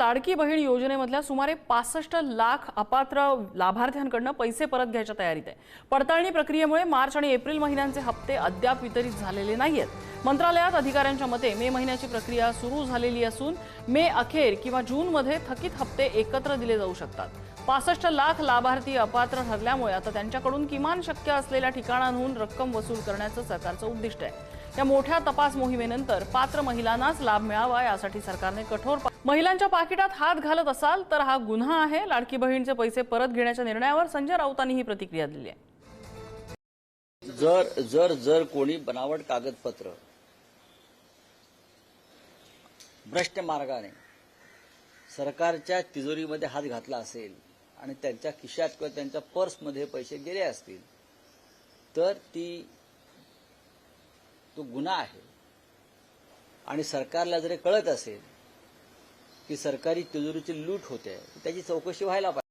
लाडकी बहीण योजनेमधल्या सुमारे 65 लाख अपात्र लाभार्थ्यांकडून पैसे परत घ्यायच्या तयारीत आहे। पडताळणी प्रक्रियेमुळे मार्च आणि एप्रिल महिन्यांचे हप्ते अद्याप वितरित झालेले नाहीयेत। मंत्रालयात अधिकाऱ्यांच्या मते मे महिन्याची प्रक्रिया सुरू झालेली असून मे अखेर किंवा जून मध्ये थकीत हप्ते एकत्र दिले जाऊ शकतात। 65 लाख लाभार्थी अपात्र ठरल्यामुळे आता त्यांच्याकडून किमान शक्य असलेल्या ठिकाणांहून रक्कम वसूल करण्याचं सरकारचं उद्दिष्ट आहे। या मोठ्या तपास मोहिमेनंतर पात्र महिलांनाच लाभ मिळावा यासाठी सरकारने कठोर महिलांच्या पाकिटात हात घालत असाल तर हा गुन्हा आहे। लाडकी बहीणचे पैसे परत घेण्याच्या निर्णयावर संजय राऊतांनी ही प्रतिक्रिया दिली आहे। जर कोणी बनावट कागदपत्र भ्रष्ट मार्गाने सरकारच्या तिजोरीमध्ये हात घातला असेल आणि त्यांच्या खिशात किंवा त्यांच्या पर्समध्ये पैसे गेले असतील तर तो गुन्हा आहे। आणि सरकारला जर कळत असेल की सरकारी तिजोरीची लूट होते त्याची चौकशी व्हायला पाहिजे।